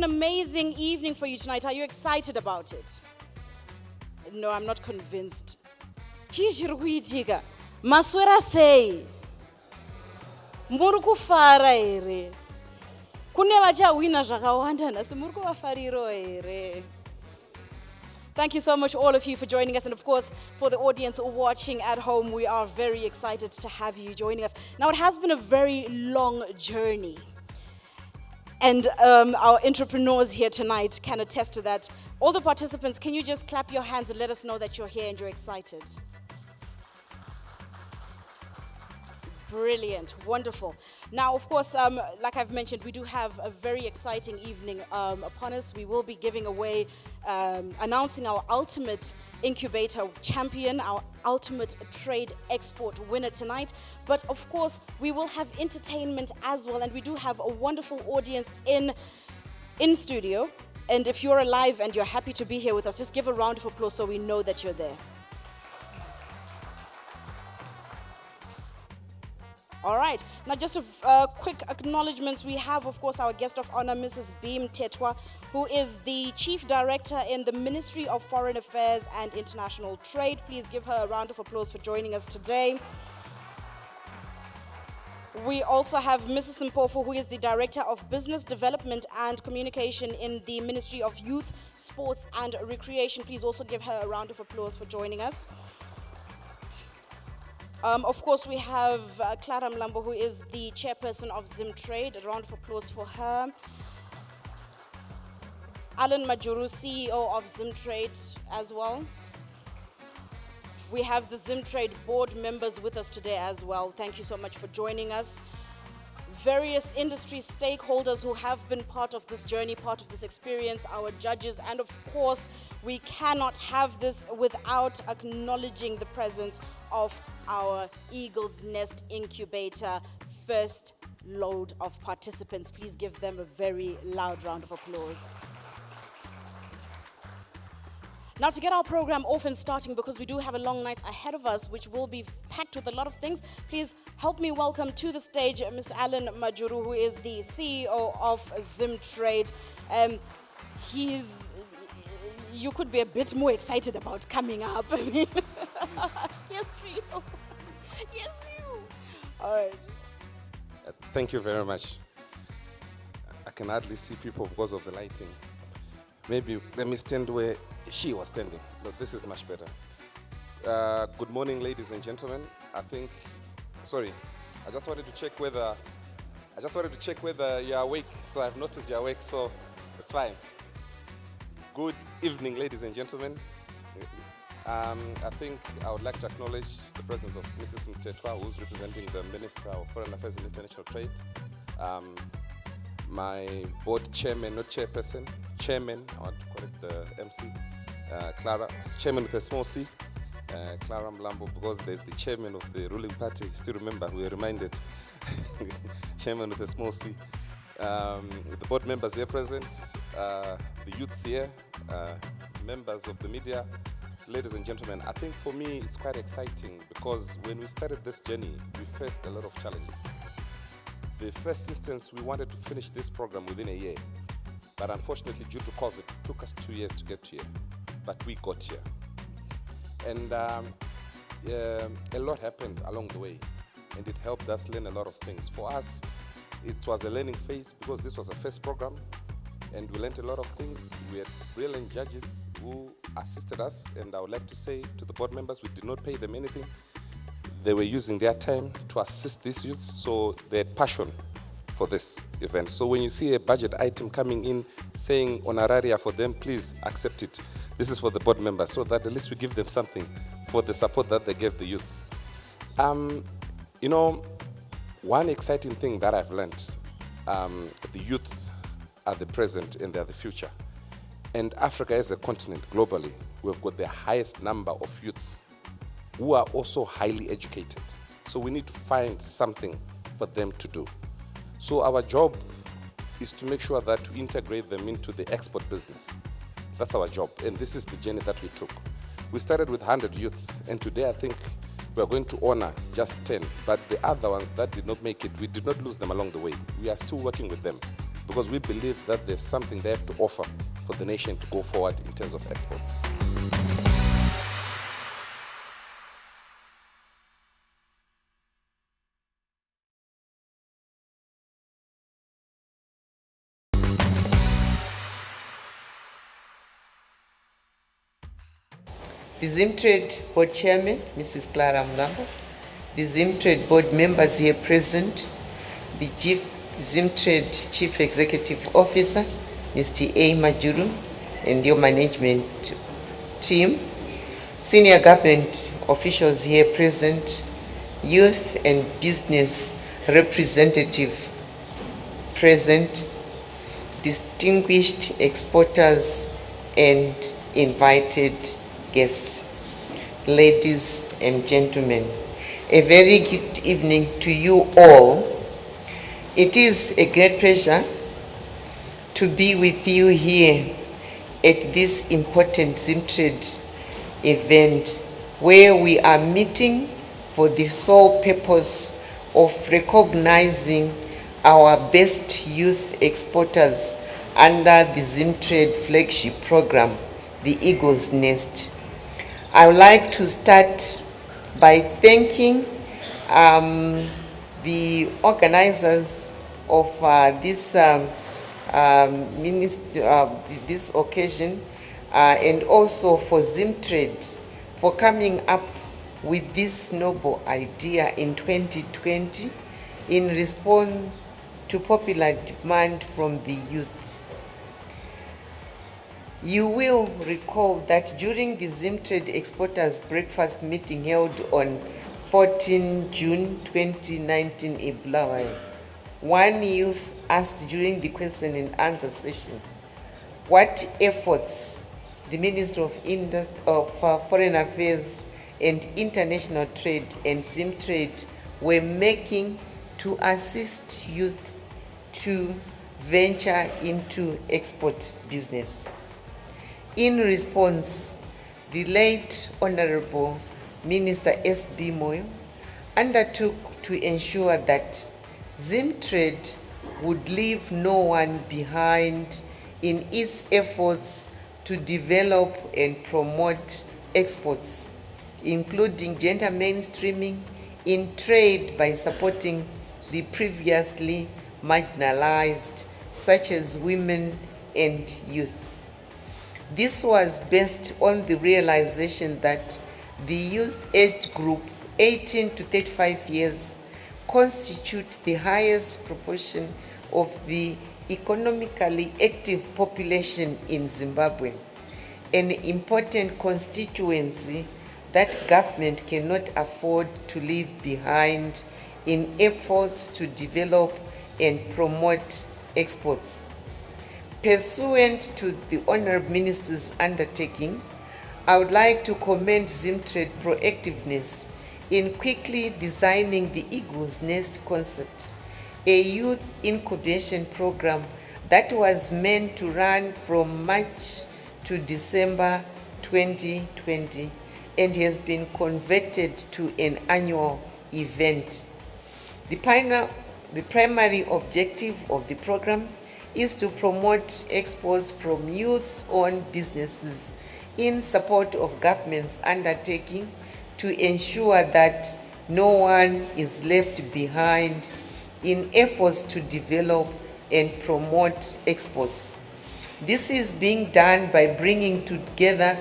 an amazing evening for you tonight. Are you excited about it? No, I'm not convinced. Chishirikuitika. Maswera sei. Muruku fara ere. Kune vachawina zvakawanda nhasi muri kuvafariro ere. Thank you so much, all of you, for joining us. And of course, for the audience watching at home, we are very excited to have you joining us. Now, it has been a very long journey. And our entrepreneurs here tonight can attest to that. All the participants, can you just clap your hands and let us know that you're here and you're excited? Brilliant, wonderful. Now, of course, like I've mentioned, we do have a very exciting evening upon us. We will be giving away, announcing our ultimate incubator champion, our ultimate trade export winner tonight. But of course, we will have entertainment as well, and we do have a wonderful audience in studio. And if you're alive and you're happy to be here with us, just give a round of applause so we know that you're there. All right, now just a quick acknowledgements. We have, of course, our guest of honor, Mrs. Beam Tetwa, who is the Chief Director in the Ministry of Foreign Affairs and International Trade. Please give her a round of applause for joining us today. We also have Mrs. Mpofu, who is the Director of Business Development and Communication in the Ministry of Youth, Sports and Recreation. Please also give her a round of applause for joining us. Of course, we have Clara Mlambo, who is the chairperson of ZimTrade. A round of applause for her. Alan Majuru, CEO of ZimTrade as well. We have the ZimTrade board members with us today as well. Thank you so much for joining us. Various industry stakeholders who have been part of this journey, part of this experience, our judges, and of course, we cannot have this without acknowledging the presence of our Eagle's Nest Incubator first load of participants. Please give them a very loud round of applause. Now, to get our program off and starting, because we do have a long night ahead of us, which will be packed with a lot of things, please help me welcome to the stage Mr. Alan Majuru, who is the CEO of ZimTrade. You could be a bit more excited about coming up. I mean, yes, you. Yes, you. All right. Thank you very much. I can hardly see people because of the lighting. Maybe let me stand where she was standing. But this is much better. Good morning, ladies and gentlemen. I just wanted to check whether you're awake. So I've noticed you're awake, so it's fine. Good evening, ladies and gentlemen. I think I would like to acknowledge the presence of Mrs. Mtetwa, who's representing the Minister of Foreign Affairs and International Trade. My board chairman, not chairperson, chairman, I want to correct the MC, Clara, chairman with a small c, Clara Mlambo, because there's the chairman of the ruling party, still remember, we are reminded, chairman with a small c. The board members here present, the youths here, members of the media, ladies and gentlemen. I think for me it's quite exciting because when we started this journey, we faced a lot of challenges. The first instance, we wanted to finish this program within a year, but unfortunately due to COVID, it took us 2 years to get here, but we got here. And a lot happened along the way, and it helped us learn a lot of things. For us, it was a learning phase because this was a first program, and we learned a lot of things. We had brilliant judges who assisted us, and I would like to say to the board members, we did not pay them anything. They were using their time to assist these youths, so they had passion for this event. So when you see a budget item coming in saying honoraria for them, please accept it. This is for the board members, so that at least we give them something for the support that they gave the youths. One exciting thing that I've learned, the youth are the present and they're the future. And Africa as a continent, globally, we've got the highest number of youths who are also highly educated. So we need to find something for them to do. So our job is to make sure that we integrate them into the export business. That's our job, and this is the journey that we took. We started with 100 youths, and today I think we are going to honor just 10, but the other ones that did not make it, we did not lose them along the way. We are still working with them. because we believe that there's something they have to offer for the nation to go forward in terms of exports. The ZimTrade Board Chairman, Mrs. Clara Mlambo, the ZimTrade Board members here present, the ZimTrade Chief Executive Officer, Mr. A. Majuru, and your management team, senior government officials here present, youth and business representative present, distinguished exporters and invited guests, ladies and gentlemen, a very good evening to you all. It is a great pleasure to be with you here at this important ZimTrade event where we are meeting for the sole purpose of recognizing our best youth exporters under the ZimTrade flagship program, the Eagle's Nest. I would like to start by thanking the organizers of this this occasion and also for ZimTrade for coming up with this noble idea in 2020 in response to popular demand from the youth. You will recall that during the ZimTrade Exporters Breakfast meeting held on 14 June 2019 in Bulawayo, one youth asked during the question and answer session what efforts the Minister of Foreign Affairs and International Trade and ZimTrade were making to assist youth to venture into export business. In response, the late Honorable Minister S.B. Moyo undertook to ensure that ZimTrade would leave no one behind in its efforts to develop and promote exports, including gender mainstreaming in trade by supporting the previously marginalized, such as women and youth. This was based on the realization that the youth aged group 18 to 35 years constitute the highest proportion of the economically active population in Zimbabwe, an important constituency that government cannot afford to leave behind in efforts to develop and promote exports. Pursuant to the Honorable Minister's undertaking, I would like to commend ZimTrade proactiveness in quickly designing the Eagle's Nest concept, a youth incubation program that was meant to run from March to December 2020 and has been converted to an annual event. The primary objective of the program is to promote exports from youth-owned businesses in support of government's undertaking to ensure that no one is left behind in efforts to develop and promote exports. This is being done by bringing together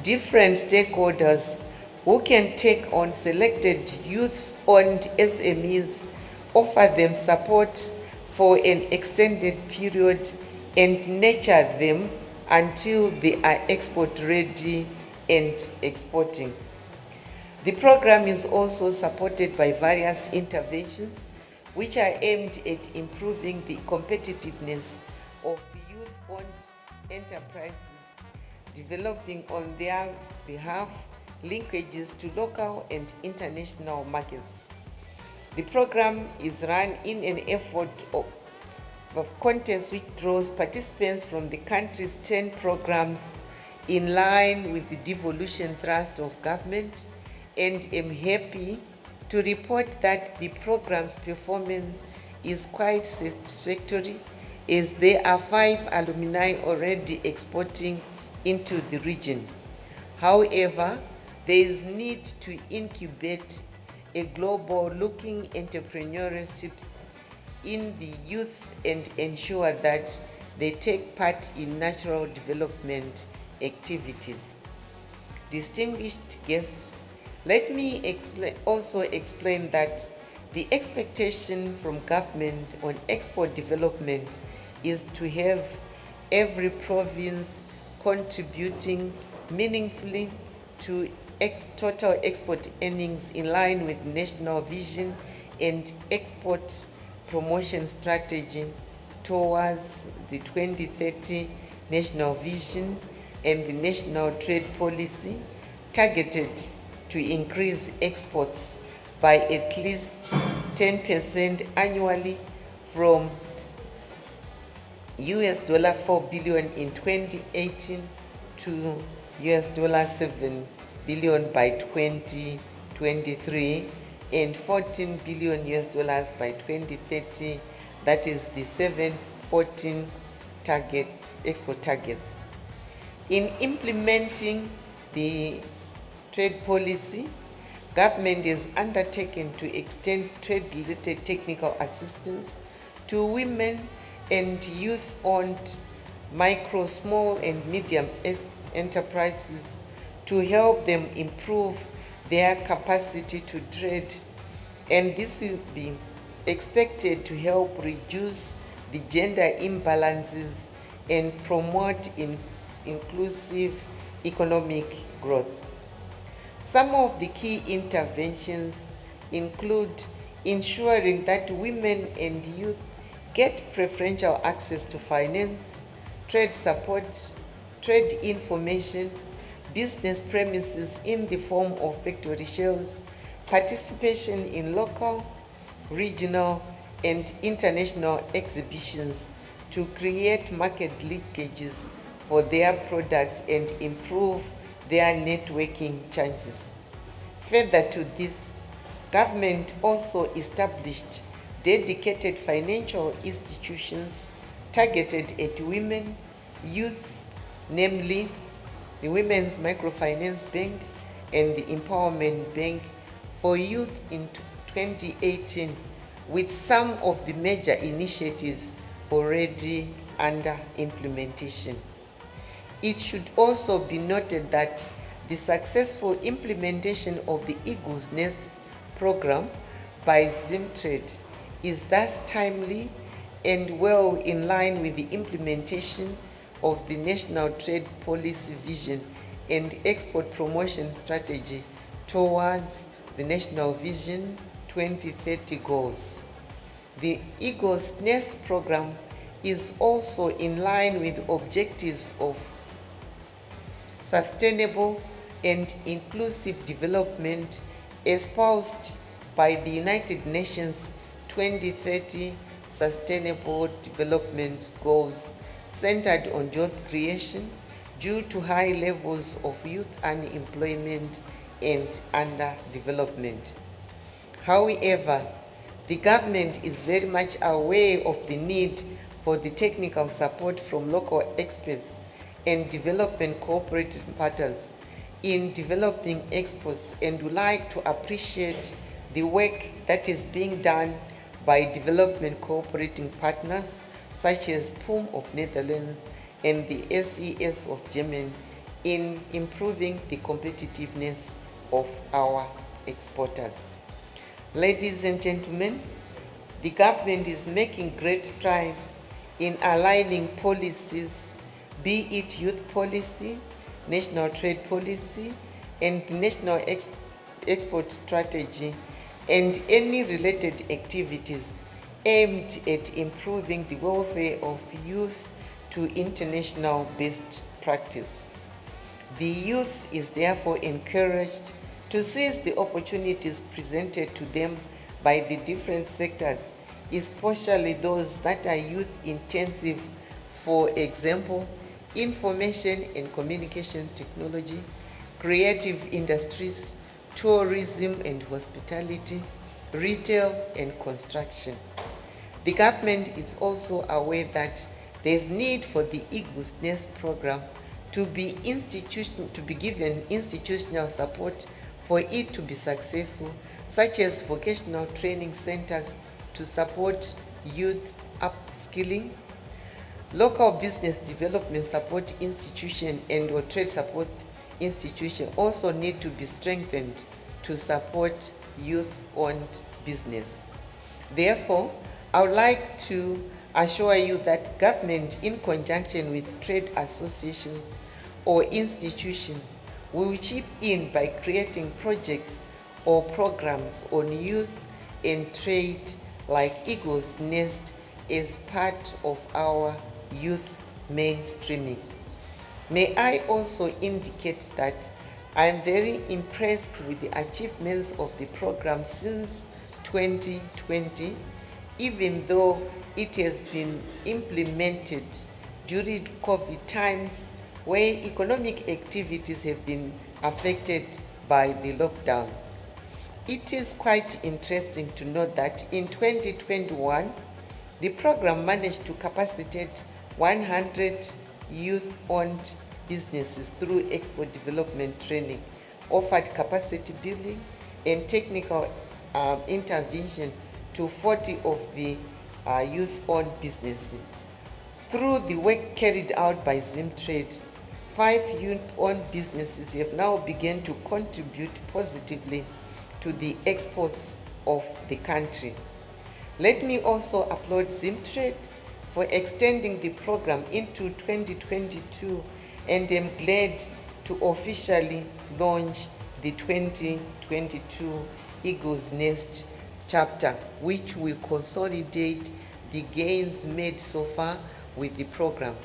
different stakeholders who can take on selected youth-owned SMEs, offer them support for an extended period, and nurture them until they are export ready and exporting. The program is also supported by various interventions which are aimed at improving the competitiveness of youth-owned enterprises, developing on their behalf linkages to local and international markets. The program is run in an effort of contest which draws participants from the country's 10 programs in line with the devolution thrust of government, and am happy to report that the program's performance is quite satisfactory as there are 5 alumni already exporting into the region. However, there is need to incubate a global-looking entrepreneurship in the youth and ensure that they take part in natural development activities. Distinguished guests, let me also explain that the expectation from government on export development is to have every province contributing meaningfully to total export earnings in line with national vision and export promotion strategy towards the 2030 national vision and the national trade policy targeted to increase exports by at least 10% annually from $4 billion in 2018 to $7 billion by 2023 and $14 billion by 2030. That is the 714 export targets. In implementing the trade policy, government is undertaken to extend trade-related technical assistance to women and youth-owned micro, small, and medium enterprises to help them improve their capacity to trade, and this will be expected to help reduce the gender imbalances and promote inclusive economic growth. Some of the key interventions include ensuring that women and youth get preferential access to finance, trade support, trade information, business premises in the form of factory shells, participation in local, regional, and international exhibitions to create market linkages for their products and improve their networking chances. Further to this, government also established dedicated financial institutions targeted at women, youths, namely the Women's Microfinance Bank and the Empowerment Bank for Youth in 2018, with some of the major initiatives already under implementation. It should also be noted that the successful implementation of the Eagle's Nest program by ZimTrade is thus timely and well in line with the implementation of the National Trade Policy Vision and Export Promotion Strategy towards the National Vision 2030 goals. The Eagle's Nest program is also in line with the objectives of sustainable and inclusive development espoused by the United Nations 2030 Sustainable Development Goals, centered on job creation due to high levels of youth unemployment and underdevelopment. However, the government is very much aware of the need for the technical support from local experts and development cooperative partners in developing exports, and would like to appreciate the work that is being done by development cooperating partners such as POOM of Netherlands and the SES of Germany in improving the competitiveness of our exporters. Ladies and gentlemen, the government is making great strides in aligning policies, be it youth policy, national trade policy, and the national export strategy, and any related activities aimed at improving the welfare of youth to international best practice. The youth is therefore encouraged to seize the opportunities presented to them by the different sectors, especially those that are youth intensive, for example, information and communication technology, creative industries, tourism and hospitality, retail and construction. The government is also aware that there is need for the Eagles Nest program to be given institutional support for it to be successful, such as vocational training centers to support youth upskilling, local business development support institution and or trade support institution also need to be strengthened to support youth-owned business. Therefore, I would like to assure you that government, in conjunction with trade associations or institutions, will chip in by creating projects or programs on youth and trade like Eagles Nest as part of our youth mainstreaming. May I also indicate that I am very impressed with the achievements of the program since 2020, even though it has been implemented during COVID times where economic activities have been affected by the lockdowns. It is quite interesting to note that in 2021, the program managed to capacitate 100 youth-owned businesses through export development training, offered capacity building and technical intervention to 40 of the youth-owned businesses. Through the work carried out by ZimTrade, 5 youth-owned businesses have now begun to contribute positively to the exports of the country. Let me also applaud ZimTrade for extending the program into 2022, and am glad to officially launch the 2022 Eagles Nest chapter, which will consolidate the gains made so far with the program.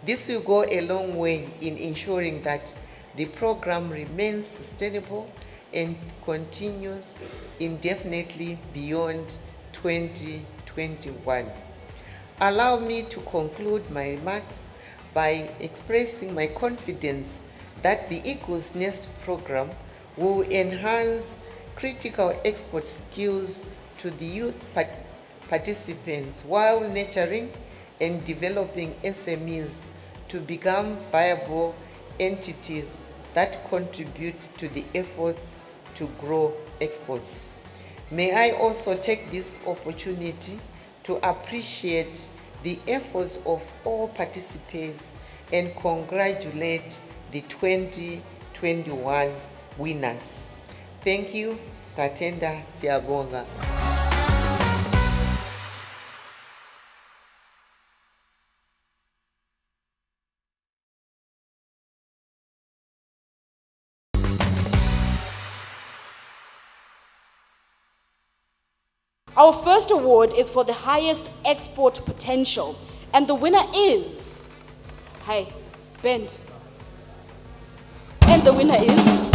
This will go a long way in ensuring that the program remains sustainable and continues indefinitely beyond 2021. Allow me to conclude my remarks by expressing my confidence that the Eagles Nest program will enhance critical export skills to the youth participants while nurturing and developing SMEs to become viable entities that contribute to the efforts to grow exports. May I also take this opportunity to appreciate the efforts of all participants and congratulate the 2021 winners. Thank you. Tatenda Siyabonga. Our first award is for the highest export potential, and the winner is, hi, bend. And the winner is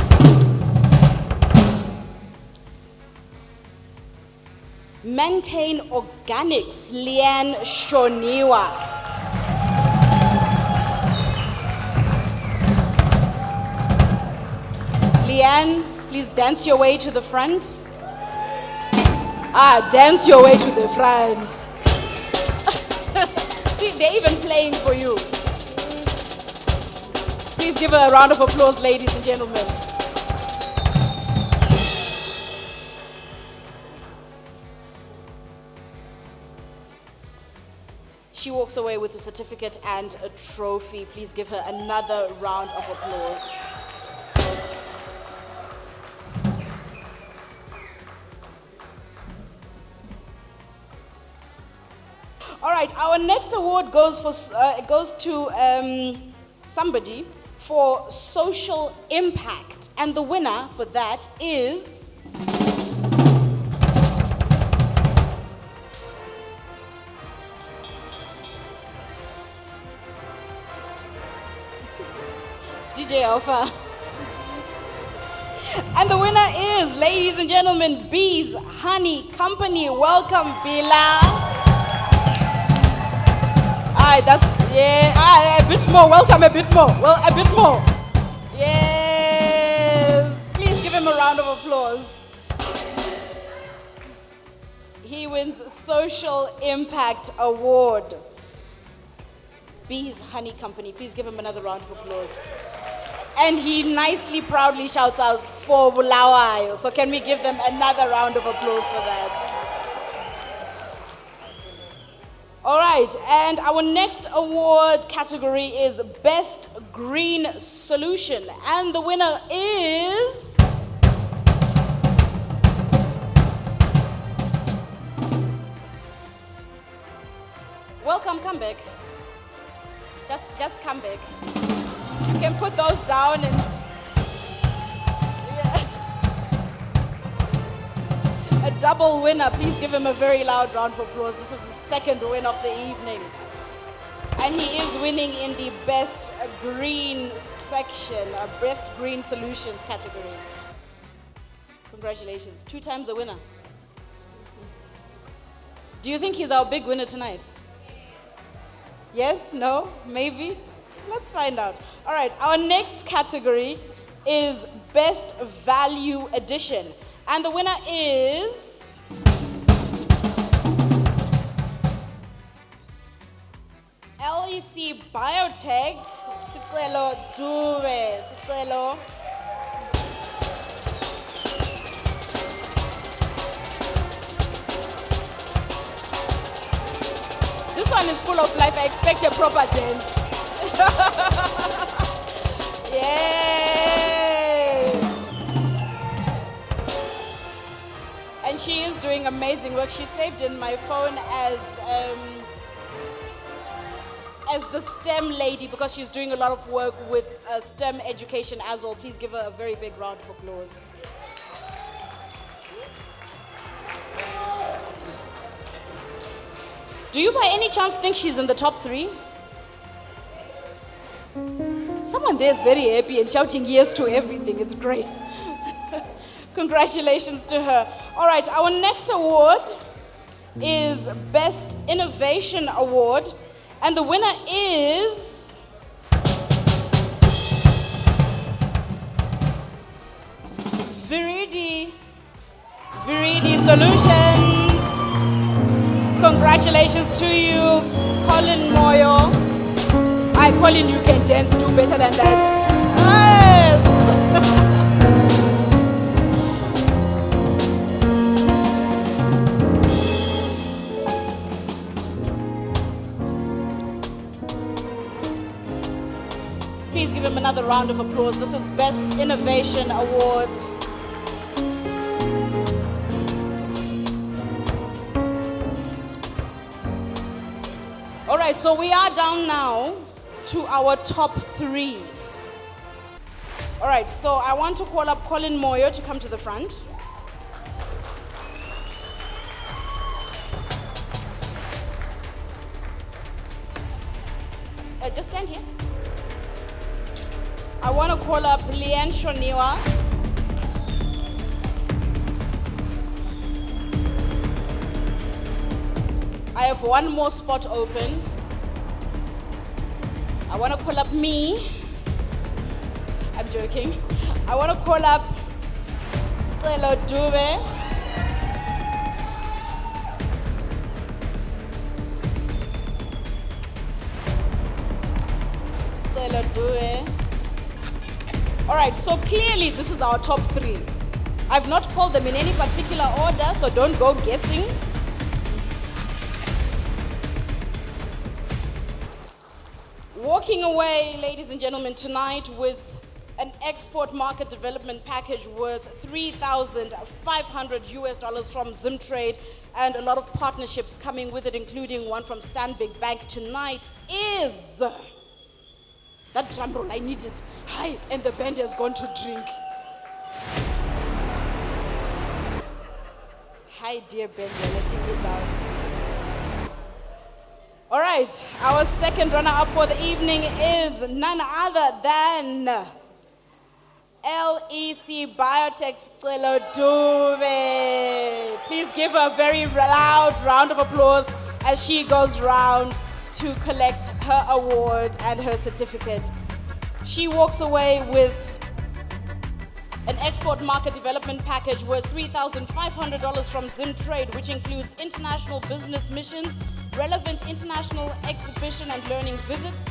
Maintain Organics, Leanne Shoniwa. Leanne, please dance your way to the front. Dance your way to the front. See, they're even playing for you. Please give her a round of applause, ladies and gentlemen. She walks away with a certificate and a trophy. Please give her another round of applause. All right, our next award goes to somebody for social impact, and the winner for that is DJ Alpha. And the winner is, ladies and gentlemen, Bees Honey Company. Welcome, Bila. A bit more. Welcome, a bit more. Well, a bit more. Yes. Please give him a round of applause. He wins Social Impact Award. Bees Honey Company. Please give him another round of applause. And he nicely, proudly shouts out for Bulawayo. So can we give them another round of applause for that? All right, and our next award category is Best Green Solution. And the winner is... Welcome, come back. Just come back. You can put those down and... Yeah. A double winner. Please give him a very loud round of applause. This is the second win of the evening. And he is winning in the Best Green section, Best Green Solutions category. Congratulations. 2 times a winner. Do you think he's our big winner tonight? Yes? No? Maybe? Let's find out. All right, our next category is Best Value Addition. And the winner is... LEC Biotech, Sicelo Dube. Sicelo. This one is full of life. I expect a proper dance. Yay! And she is doing amazing work. She's saved in my phone as the STEM lady because she's doing a lot of work with STEM education as well. Please give her a very big round of applause. Do you by any chance think she's in the top 3? Someone there is very happy and shouting yes to everything. It's great. Congratulations to her. All right, our next award is Best Innovation Award. And the winner is... Viridi Solutions. Congratulations to you, Colin Moyo. Colin, you can dance, do better than that. Yes. Please give him another round of applause. This is Best Innovation Award. All right, so we are down now to our top 3. All right, so I want to call up Colin Moyo to come to the front. Just stand here. I want to call up Leanne Shoniwa. I have one more spot open. I want to call up me. I'm joking. I want to call up Stella Dube. Stella Dube. All right, so clearly this is our top 3. I've not called them in any particular order, so don't go guessing. Walking away, ladies and gentlemen, tonight with an export market development package worth $3,500 from ZimTrade and a lot of partnerships coming with it, including one from Stanbic Bank tonight is... That drum roll, I need it. Hi, and the band has gone to drink. Hi, dear band, you're letting me down. All right, our second runner-up for the evening is none other than LEC Biotech Sicelo Dube. Please give her a very loud round of applause as she goes round to collect her award and her certificate. She walks away with an export market development package worth $3,500 from ZimTrade, which includes international business missions, relevant international exhibition and learning visits,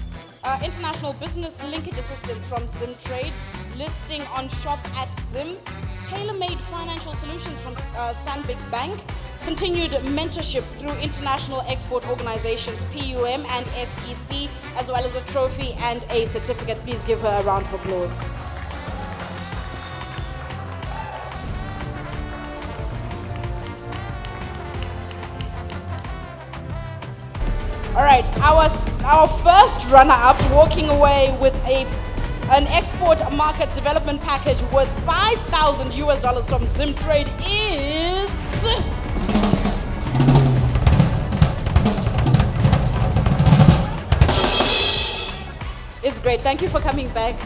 international business linkage assistance from ZimTrade, listing on Shop at Zim, tailor-made financial solutions from Stanbic Bank, continued mentorship through international export organizations PUM and SEC, as well as a trophy and a certificate. Please give her a round of applause. All right, our first runner-up walking away with an export market development package worth $5,000 from ZimTrade is it's great. Thank you for coming back.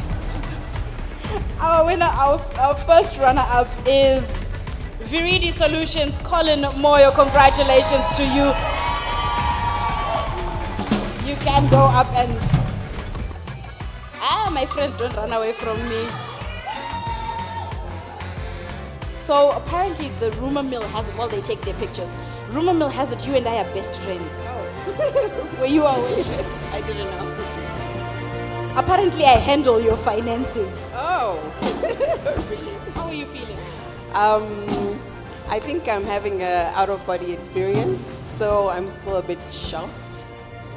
Our winner, our first runner-up is Viridi Solutions, Colin Moyo. Congratulations to you. You can go up and... my friend, don't run away from me. So apparently the rumor mill has it, well, they take their pictures. Rumor mill has it, you and I are best friends. Oh. Were you aware? I didn't know. Apparently I handle your finances. Oh, really? How are you feeling? I think I'm having an out-of-body experience, so I'm still a bit shocked.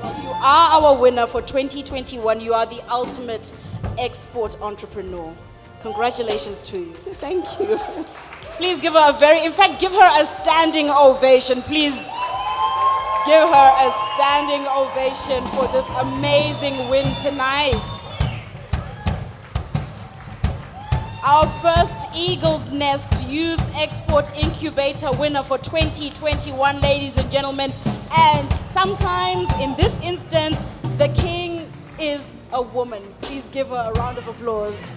Well, you are our winner for 2021. You are the ultimate export entrepreneur. Congratulations to you. Thank you. Please give her give her a standing ovation. Please give her a standing ovation for this amazing win tonight. Our first Eagle's Nest Youth Export Incubator winner for 2021, ladies and gentlemen. And sometimes, in this instance, the king is a woman. Please give her a round of applause.